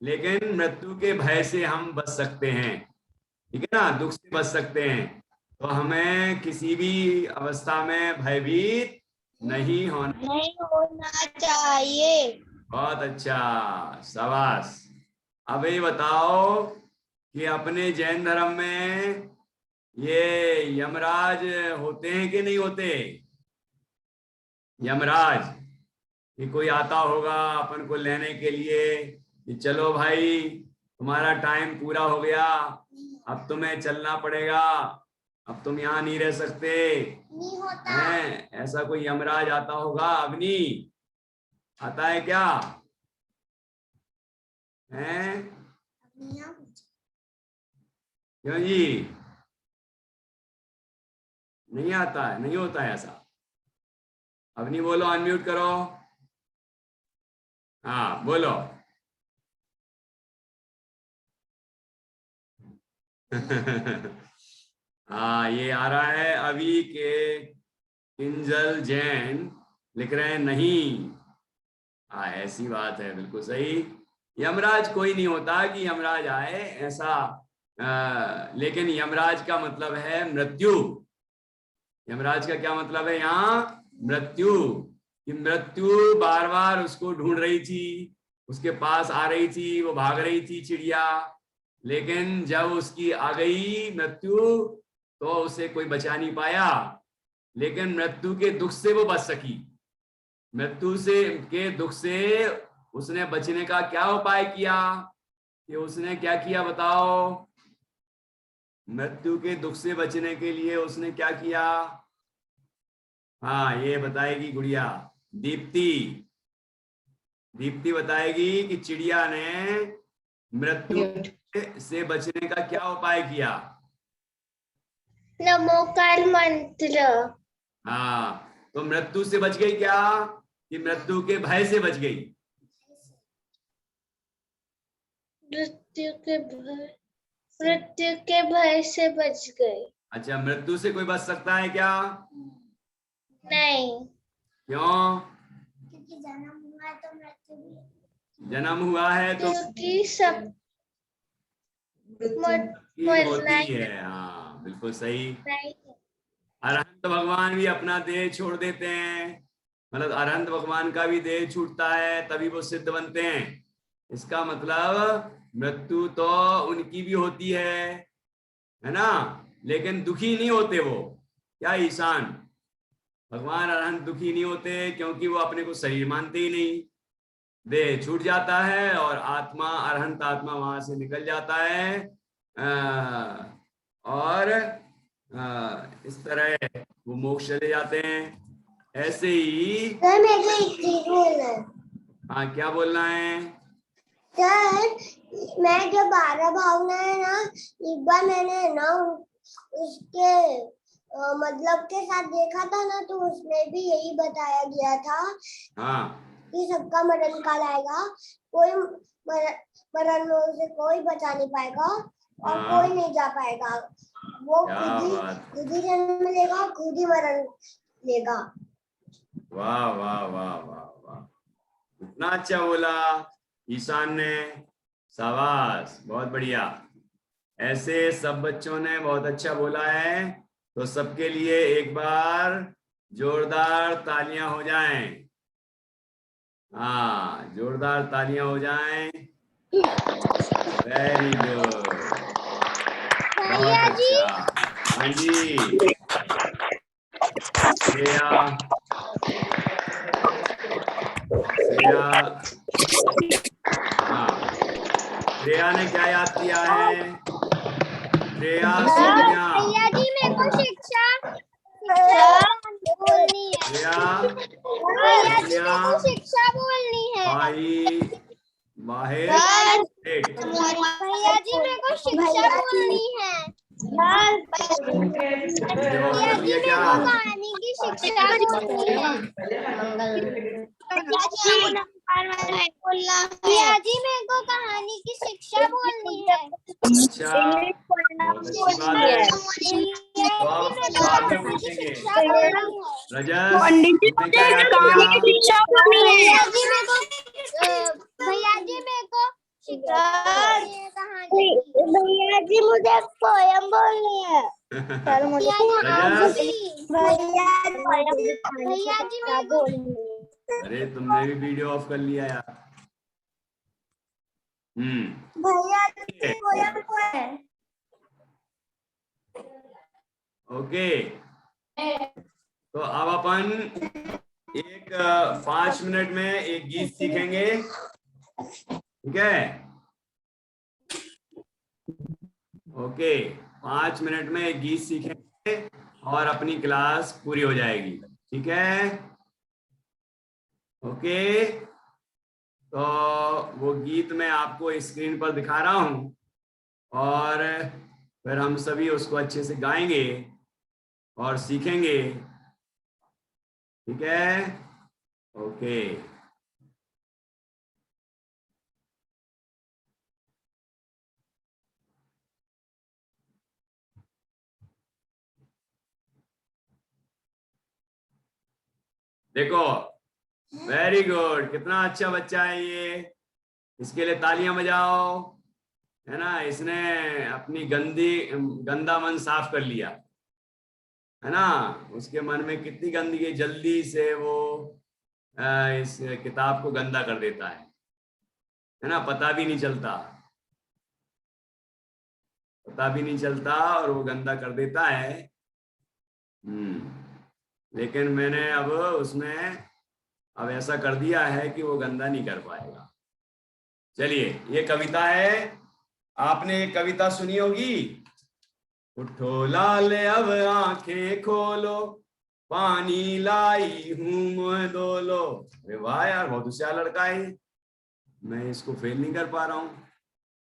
लेकिन मृत्यु के भय से हम बच सकते हैं। ठीक है ना, दुख से बच सकते हैं। तो हमें किसी भी अवस्था में भयभीत नहीं होना चाहिए। बहुत अच्छा, शाबाश। अब ये बताओ कि अपने जैन धर्म में ये यमराज होते हैं कि नहीं होते? यमराज, कि कोई आता होगा अपन को लेने के लिए कि चलो भाई तुम्हारा टाइम पूरा हो गया, अब तुम्हें चलना पड़ेगा, अब तुम यहाँ नहीं रह सकते। नहीं होता हैं? ऐसा कोई यमराज आता होगा? अवनी आता है क्या? हैं? क्यों जी नहीं आता है? नहीं होता है ऐसा? अवनी बोलो, अनम्यूट करो। हाँ बोलो। हाँ, ये आ रहा है अभी के किंजल जैन लिख रहे हैं नहीं। हाँ, ऐसी बात है, बिल्कुल सही। यमराज कोई नहीं होता कि यमराज आए ऐसा, लेकिन यमराज का मतलब है मृत्यु। यमराज का क्या मतलब है यहाँ? मृत्यु। कि मृत्यु बार बार उसको ढूंढ रही थी, उसके पास आ रही थी, वो भाग रही थी चिड़िया, लेकिन जब उसकी आ गई मृत्यु तो उसे कोई बचा नहीं पाया। लेकिन मृत्यु के दुख से वो बच सकी। मृत्यु से के दुख से उसने बचने का क्या उपाय किया? कि उसने क्या किया बताओ? मृत्यु के दुख से बचने के लिए उसने क्या किया? हाँ, ये बताएगी गुड़िया दीप्ति। दीप्ति बताएगी कि चिड़िया ने मृत्यु से बचने का क्या उपाय किया? नमोकार मंत्र। हाँ, तो मृत्यु से बच गई क्या कि मृत्यु के भय से बच गई? मृत्यु के भय से बच गए। अच्छा, मृत्यु से कोई बच सकता है क्या? नहीं, क्यों? क्योंकि जन्म हुआ है तो मृत्यु भी, जन्म हुआ है तो क्योंकि सब की होती है। हाँ, बिल्कुल सही। अरहंत भगवान भी अपना देह छोड़ देते हैं, मतलब अरहंत भगवान का भी देह छूटता है तभी वो सिद्ध बनते हैं। इसका मतलब मृत्यु तो उनकी भी होती है ना, लेकिन दुखी नहीं होते वो। क्या ईशान? भगवान अरहंत दुखी नहीं होते क्योंकि वो अपने को शरीर मानते ही नहीं। देह छूट जाता है और आत्मा, अरहंत आत्मा वहां से निकल जाता है। और इस तरह वो मोक्ष चले जाते हैं। ऐसे ही सर मेरे को एक चीज बोलना है। हाँ, क्या बोलना है? सर, मैं जब 12 भावना है ना, एक बार मैंने ना उसके मतलब के साथ देखा था ना, तो उसमें भी यही बताया गया था हाँ, कि सबका मरण काल आएगा, कोई मरण में उसे कोई बचा नहीं पाएगा और हाँ। कोई नहीं जा पाएगा। वो क्या खुद बात! ही जन्म लेगा, खुद ही मरण लेगा। वाह वाह वाह वाह वाह, इतना अच्छा बोला ईशान ने, शाबाश, बहुत बढ़िया। ऐसे सब बच्चों ने बहुत अच्छा बोला है, तो सबके लिए एक बार जोरदार तालियां हो जाएं। हाँ, जोरदार तालियां हो जाएं। वेरी गुड, बहुत अच्छा। हाँ जी, श्रेया, श्रेया, हाँ, श्रेया ने क्या याद किया है? श्रेया सोनिया, भैया जी मेरे को शिक्षा बोलनी है। श्रेया भैया जी मेरे को सोनिया, शिक्षा बोलनी है। भाई माहिर, एक। भैया जी मेरे को शिक्षा बोलनी है। भैया जी मेरे क्या? को कहानी की शिक्षा बोलनी है। भैया जी मेरे को कहानी की शिक्षा बोलनी है। अच्छा, बहुत अच्छी बात है। तो आप बाद में पूछेंगे। शिक्षा बोलनी है। रजत, तुमने क्या याद किया? भैया जी मेरे को शिक्षा बोलनी है, कहानी की। भैया जी मुझे पोयम बोलनी है। रजत, भैया जी मेरे को अरे तुमने भी वीडियो ऑफ कर लिया यार। भैया जी पोयम है। ओके, तो अब अपन एक 5 मिनट में एक गीत सीखेंगे, ठीक है? ओके, 5 मिनट में एक गीत सीखेंगे और अपनी क्लास पूरी हो जाएगी, ठीक है? ओके, तो वो गीत मैं आपको स्क्रीन पर दिखा रहा हूं और फिर हम सभी उसको अच्छे से गाएंगे और सीखेंगे, ठीक है? ओके, देखो, वेरी गुड, कितना अच्छा बच्चा है ये, इसके लिए तालियां बजाओ, है ना। इसने अपनी गंदा मन साफ कर लिया, है ना। उसके मन में कितनी गंदगी, जल्दी से वो इस किताब को गंदा कर देता है ना। पता भी नहीं चलता और वो गंदा कर देता है। लेकिन मैंने अब उसमें अब ऐसा कर दिया है कि वो गंदा नहीं कर पाएगा। चलिए, ये कविता है, आपने ये कविता सुनी होगी। उठो लाल अब आंखें खोलो, पानी लाई हूं मुंह धो लो। अरे वाह यार, बहुत होशियार लड़का है, मैं इसको फेल नहीं कर पा रहा हूं।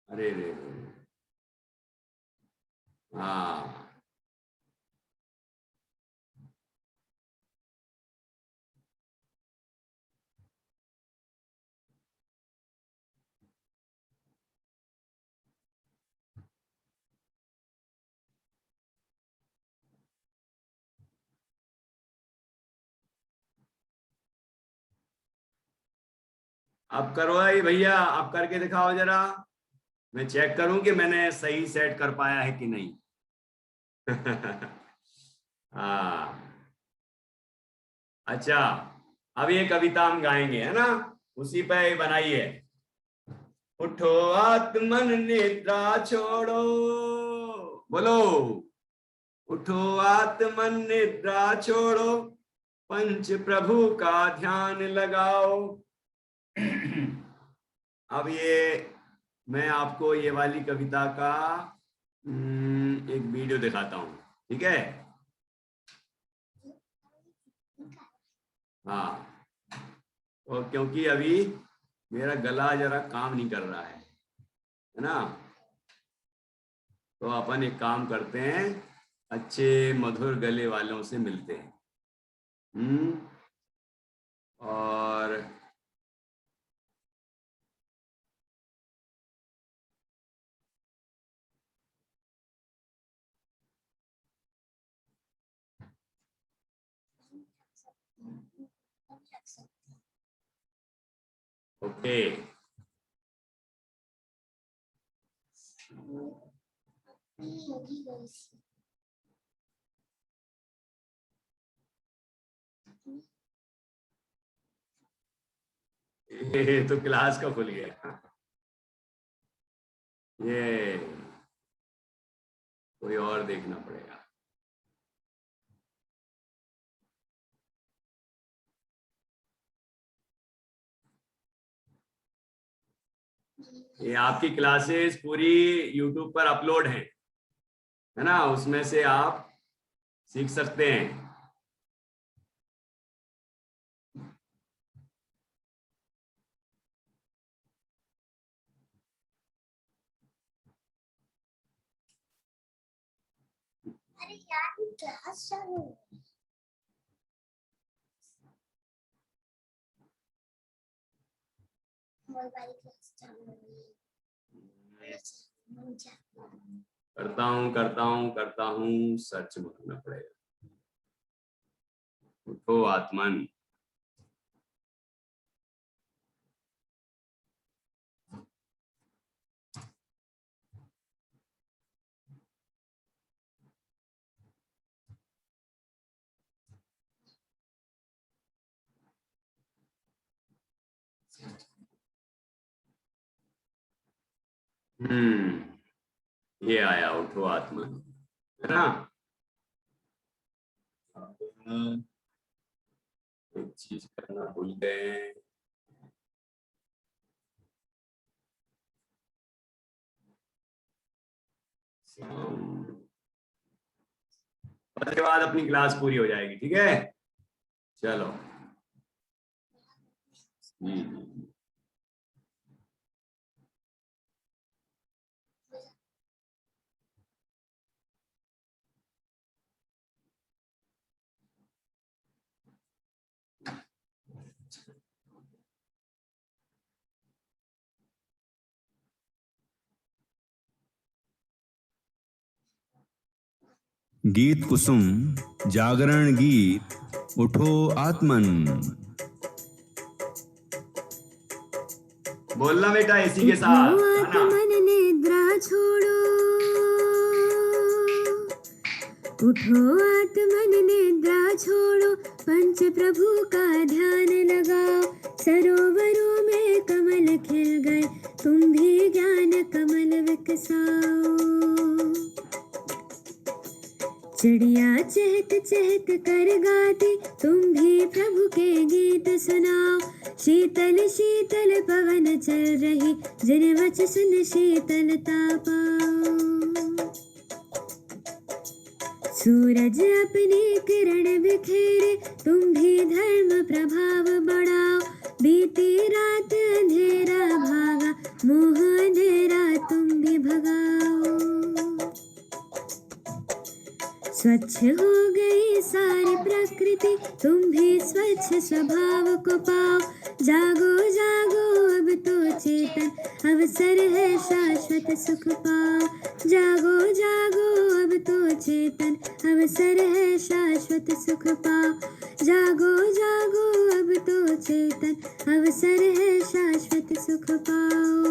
अरे रे, हाँ, अब करो भाई भैया, आप करके दिखाओ जरा, मैं चेक करूं कि मैंने सही सेट कर पाया है कि नहीं। हाँ, अच्छा, अब ये कविता हम गाएंगे, है ना, उसी पे बनाई है। उठो आत्मन निद्रा छोड़ो, बोलो, उठो आत्मन निद्रा छोड़ो, पंच प्रभु का ध्यान लगाओ। अब ये मैं आपको ये वाली कविता का एक वीडियो दिखाता हूँ, ठीक है। हाँ, और क्योंकि अभी मेरा गला जरा काम नहीं कर रहा है ना, तो अपन एक काम करते हैं, अच्छे मधुर गले वालों से मिलते हैं। और ओके, ये तो क्लास का खुल गया, ये कोई और देखना पड़ेगा। ये आपकी क्लासेस पूरी YouTube पर अपलोड हैं, है ना, उसमें से आप सीख सकते हैं। अरे यार, क्लास चालू है। हमारी क्लास चालू है। करता हूँ, सच मानना पड़ेगा। उठो आत्मन, ये आया उठो आत्मन, है ना। एक चीज करना भूल गए, उसके बाद अपनी क्लास पूरी हो जाएगी, ठीक है। चलो, गीत कुसुम जागरण गीत उठो आत्मन। बोलना बेटा इसी के साथ है ना। निद्रा छोड़ो, उठो आत्मन निद्रा छोड़ो, पंच प्रभु का ध्यान लगाओ। सरोवरों में कमल खिल गए, तुम भी ज्ञान कमल विकसाओ। चिड़िया चहक चहक कर गाती, तुम भी प्रभु के गीत सुनाओ। शीतल शीतल पवन चल रही, जिन वच सुन शीतलता पाओ। सूरज अपनी किरण बिखेरे, तुम भी धर्म प्रभाव बढ़ाओ। बीती रात अंधेरा भागा, मोह अंधेरा तुम भी भगाओ। स्वच्छ हो गई सारी प्रकृति, तुम भी स्वच्छ स्वभाव को पाओ। जागो जागो अब तो चेतन, अवसर है शाश्वत सुख पाओ। जागो जागो अब तो चेतन, अवसर है शाश्वत सुख पाओ। जागो जागो अब तो चेतन, अवसर है शाश्वत सुख पाओ।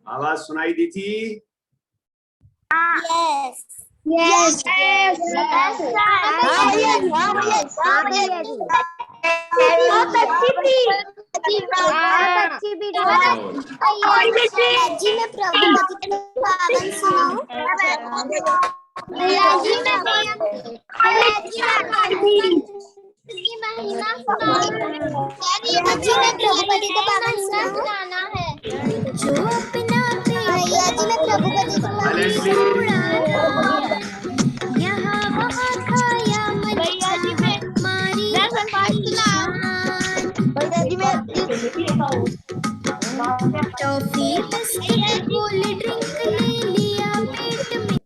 आवाज सुनाई दी थी? Yes. Yes. बहुत अच्छी थी। जी मैं प्रभु पति पावन सुनाऊं। जी महिमा जी मैं प्रभु पति पावन सुनाना है। जो अपना भैया जी मैं प्रभु पति यहाँ वहाँ खाया भैया जी मैं मारी भैया जी मैं टॉफी बिस्किट कोल्ड ड्रिंक ले लिया पेट में।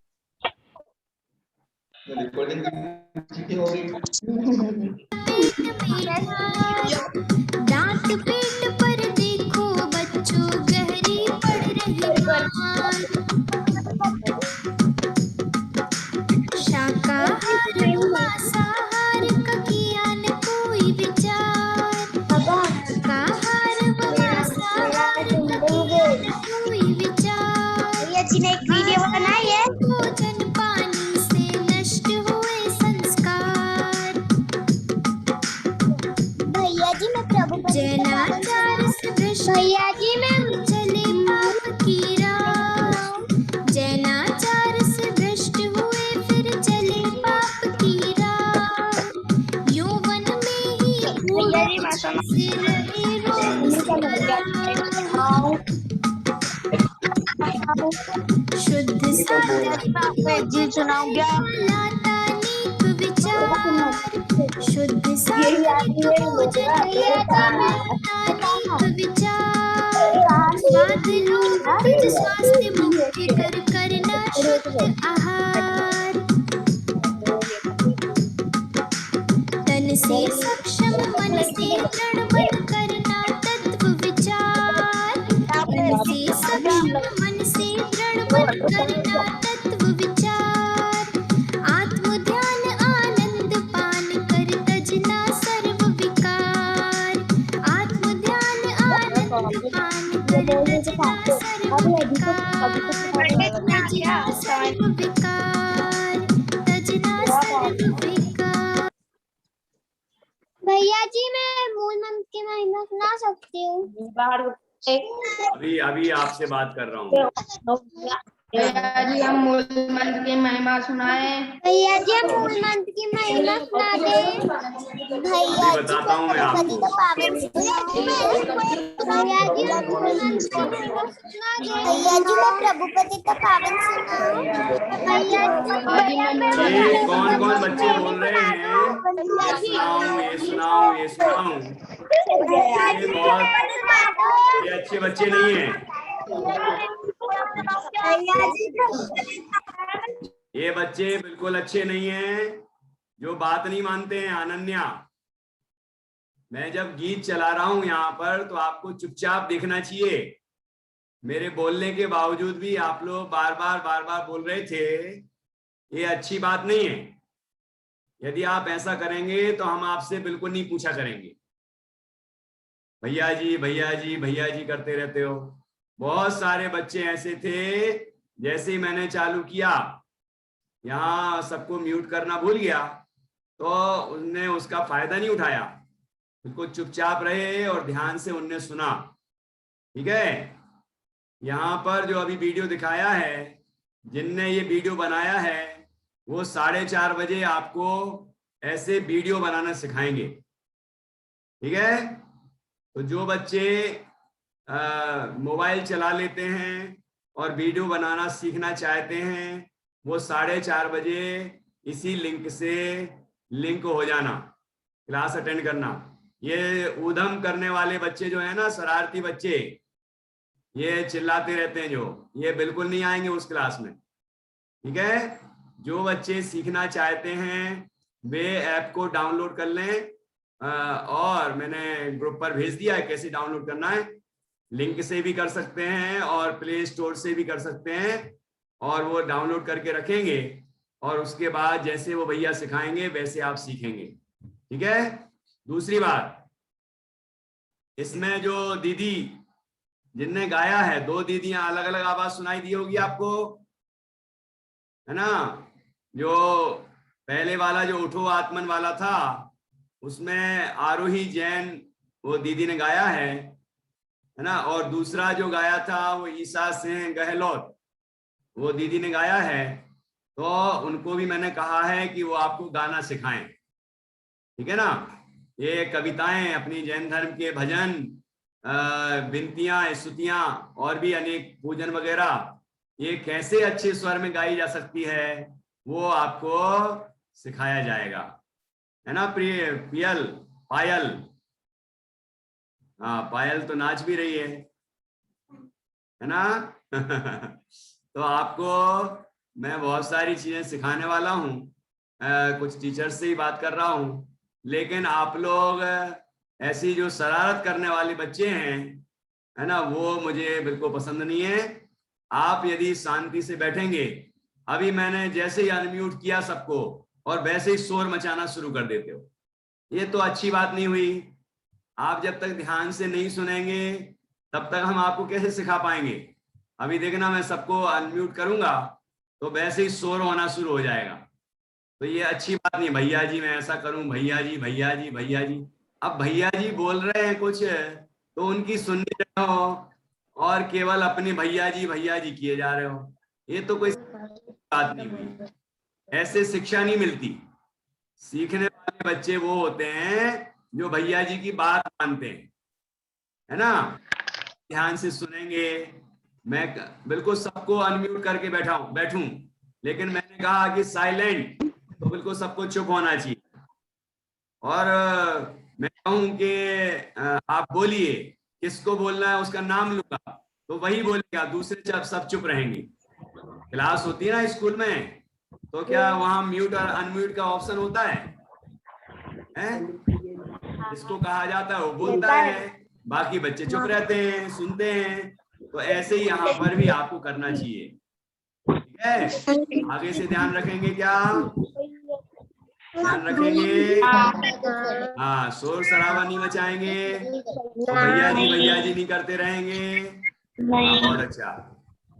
दांत पेट पर देखो बच्चों, गहरी पड़ रही मार। शाकाहार मांसाहार का किया न कोई विचार। शाकाहार मांसाहार का किया न कोई विचार। भैया जी ने एक वीडियो बनाई है। भोजन पानी से नष्ट हुए संस्कार। भैया जी मैं प्रभु पति जैनाचार से भ्रष्ट भैया जी मैं चले पाप की राह। जैनाचार से भ्रष्ट हुए फिर चले पाप की राह। यौवन में ही से रहे रोग शुद्ध सात्विक सुनाऊंगा। लाता नेक विचार। शुद्ध सात्विक भोजन लाता नेक विचार। स्वाद लोभ तिज स्वास्थ्य मुक्ति कर करना शुद्ध आहार। तन से सक्षम मन से दृढ़ मन करना तत्व विचार। तन से सक्षम मन से दृढ़ मन करना तत्व विचार। आत्म ध्यान आनंद पान कर तजना सर्व विकार। आत्म ध्यान आनंद पान कर तजना सर्व विकार। तजना सर्व विकार, तजना सर्व विकार। भैया जी मैं मूल मंत्र की महिमा सुना सकती हूँ। अभी आपसे बात कर रहा हूँ। भैया जी हम मूल मंत्र की महिमा सुनाए। भैया जी हम मूल मंत्र की महिमा सुना दें। भैया अभी बताता हूँ मैं आपको। पावन भैया जी हम मूल मंत्र की महिमा सुना दें। भैया जी मैं प्रभु पति का पावन सुनाऊं। भैया जी ये कौन कौन बच्चे बोल रहे हैं? ये सुनाऊं, ये सुनाऊं, ये सुनाऊं। ये बहुत ये अच्छे बच्चे नहीं हैं। ये बच्चे बिल्कुल अच्छे नहीं हैं जो बात नहीं मानते हैं। अनन्या, मैं जब गीत चला रहा हूं यहाँ पर तो आपको चुपचाप देखना चाहिए। मेरे बोलने के बावजूद भी आप लोग बार बार बोल रहे थे, ये अच्छी बात नहीं है। यदि आप ऐसा करेंगे तो हम आपसे बिल्कुल नहीं पूछा करेंगे। भैया जी भैया जी भैया जी करते रहते हो। बहुत सारे बच्चे ऐसे थे, जैसे ही मैंने चालू किया यहाँ सबको म्यूट करना भूल गया तो उनने उसका फायदा नहीं उठाया, बिल्कुल चुपचाप रहे और ध्यान से उनने सुना। ठीक है, यहाँ पर जो अभी वीडियो दिखाया है, जिनने ये वीडियो बनाया है वो 4:30 बजे आपको ऐसे वीडियो बनाना सिखाएंगे। ठीक है, तो जो बच्चे मोबाइल चला लेते हैं और वीडियो बनाना सीखना चाहते हैं वो 4:30 बजे इसी लिंक से लिंक हो जाना, क्लास अटेंड करना। ये ऊधम करने वाले बच्चे जो है ना, शरारती बच्चे, ये चिल्लाते रहते हैं जो, ये बिल्कुल नहीं आएंगे उस क्लास में। ठीक है, जो बच्चे सीखना चाहते हैं वे ऐप को डाउनलोड कर लें, और मैंने ग्रुप पर भेज दिया है कैसे डाउनलोड करना है। लिंक से भी कर सकते हैं और प्ले स्टोर से भी कर सकते हैं, और वो डाउनलोड करके रखेंगे और उसके बाद जैसे वो भैया सिखाएंगे वैसे आप सीखेंगे। ठीक है, दूसरी बात, इसमें जो दीदी जिनने गाया है, 2 दीदियां अलग अलग आवाज सुनाई दी होगी आपको, है ना। जो पहले वाला जो उठो आत्मन वाला था उसमें आरोही जैन वो दीदी ने गाया है ना, और दूसरा जो गाया था वो ईसा सिंह गहलोत वो दीदी ने गाया है। तो उनको भी मैंने कहा है कि वो आपको गाना सिखाएं। ठीक है ना, ये कविताएं, अपनी जैन धर्म के भजन, विनतियां, स्तुतियां और भी अनेक पूजन वगैरह, ये कैसे अच्छे स्वर में गाई जा सकती है वो आपको सिखाया जाएगा, है ना। पियल पायल, हाँ पायल तो नाच भी रही है ना। तो आपको मैं बहुत सारी चीजें सिखाने वाला हूँ, कुछ टीचर से ही बात कर रहा हूँ, लेकिन आप लोग ऐसी जो शरारत करने वाले बच्चे हैं, है ना, वो मुझे बिल्कुल पसंद नहीं है। आप यदि शांति से बैठेंगे, अभी मैंने जैसे ही अनम्यूट किया सबको और वैसे ही शोर मचाना शुरू कर देते हो, ये तो अच्छी बात नहीं हुई। आप जब तक ध्यान से नहीं सुनेंगे तब तक हम आपको कैसे सिखा पाएंगे। अभी देखना, मैं सबको अनम्यूट करूंगा तो वैसे ही शोर होना शुरू हो जाएगा, तो ये अच्छी बात नहीं। भैया जी मैं ऐसा करूं, भैया जी भैया जी भैया जी। अब भैया जी बोल रहे हैं कुछ तो उनकी सुन नहीं रहे हो और केवल अपने भैया जी किए जा रहे हो, ये तो कोई बात नहीं हुई। ऐसे शिक्षा नहीं मिलती। सीखने वाले बच्चे वो होते हैं जो भैया जी की बात मानते हैं, है ना, ध्यान से सुनेंगे। मैं बिल्कुल सबको अनम्यूट करके बैठूं, लेकिन मैंने कहा कि साइलेंट, तो बिल्कुल सबको चुप होना चाहिए। और मैं कहूं कि आप बोलिए, किसको बोलना है उसका नाम लूंगा तो वही बोलेगा, दूसरे सब चुप रहेंगे। क्लास होती है ना स्कूल में, तो क्या वहां म्यूट और अनम्यूट का ऑप्शन होता है? इसको कहा जाता है वो बोलता है, बाकी बच्चे चुप रहते हैं, सुनते हैं। तो ऐसे ही यहाँ पर भी आपको करना चाहिए। ठीक है, आगे से ध्यान रखेंगे, क्या ध्यान रखेंगे? हाँ, शोर शराबा नहीं मचाएंगे, तो भैया जी नहीं करते रहेंगे। बहुत अच्छा।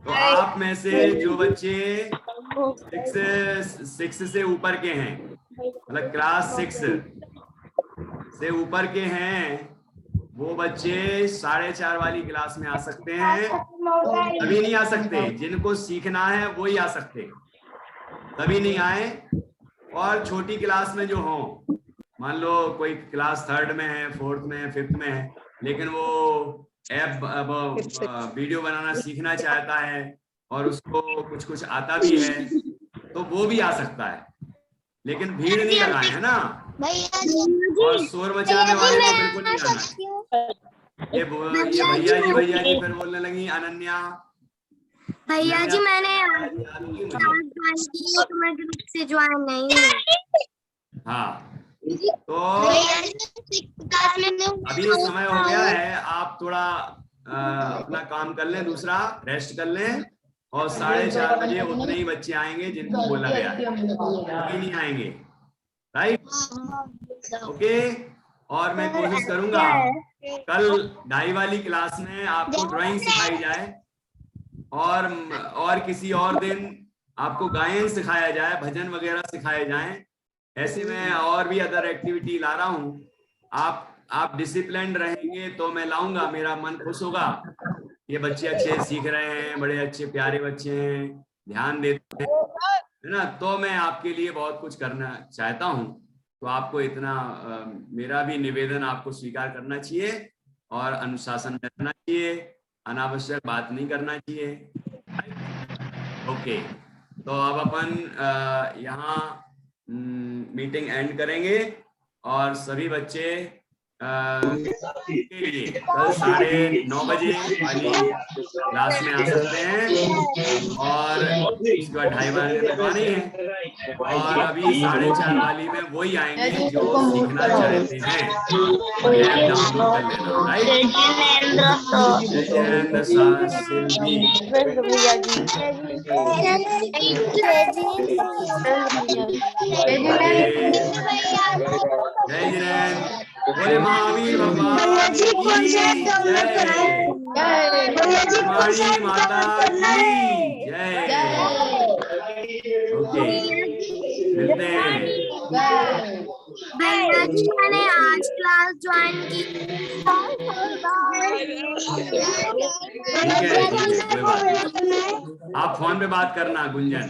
तो आप में से जो बच्चे 6 से ऊपर के हैं, मतलब क्लास 6 से ऊपर के हैं, वो बच्चे 4:30 वाली क्लास में आ सकते हैं। तभी नहीं आ सकते, जिनको सीखना है वो ही आ सकते, तभी नहीं आए। और छोटी क्लास में जो हो, मान लो कोई क्लास 3rd में है, 4th में है, 5th में है, लेकिन वो ऐप वीडियो बनाना सीखना चाहता है और उसको कुछ आता भी है, तो वो भी आ सकता है, लेकिन भीड़ नहीं लगाए, है ना। और शोर मचाने वाले को बिल्कुल नहीं आना। ये भैया जी फिर बोलने लगी अनन्या। भैया जी मैंने ग्रुप से ज्वाइन नहीं है। हाँ, तो अभी समय हो गया है, आप थोड़ा अपना काम कर लें, दूसरा रेस्ट कर लें, और 4:30 बजे उतने ही बच्चे आएंगे जिनको बोला गया है, अभी नहीं आएंगे, राइट? ओके। और मैं कोशिश करूंगा कल 2:30 वाली क्लास में आपको ड्राइंग सिखाई जाए, और किसी और दिन आपको गायन सिखाया जाए, भजन वगैरह सिखाए जाएं। ऐसे में और भी अदर एक्टिविटी ला रहा हूँ। आप डिसिप्लिन रहेंगे तो मैं लाऊंगा, मेरा मन खुश होगा। ये बच्चे अच्छे सीख रहे हैं, बड़े अच्छे प्यारे बच्चे हैं, ध्यान देते हैं, है ना? तो मैं आपके लिए बहुत कुछ करना चाहता हूँ। तो आपको इतना मेरा भी निवेदन आपको स्वीकार करना चाहिए और अनुशासन में रहना चाहिए, अनावश्यक बात नहीं करना चाहिए। ओके, तो अब अपन यहाँ मीटिंग एंड करेंगे, और सभी बच्चे के लिए कल 9:30 बजे वाली क्लास में आ सकते हैं, और इसके बाद 2:30 बजे लगवानी है, और अभी 4:30 वाली में वही आएंगे जो सीखना चाहते हैं। डाउनलोड कर लेना, राइट? जय जिनेन्द्र, बोले महावीर भगवान की जय, हमारी माता की जय। ओके, मिलते हैं। मैंने आज क्लास ज्वाइन की। ठीक है, कोई बात नहीं। आप फोन पे बात करना गुंजन।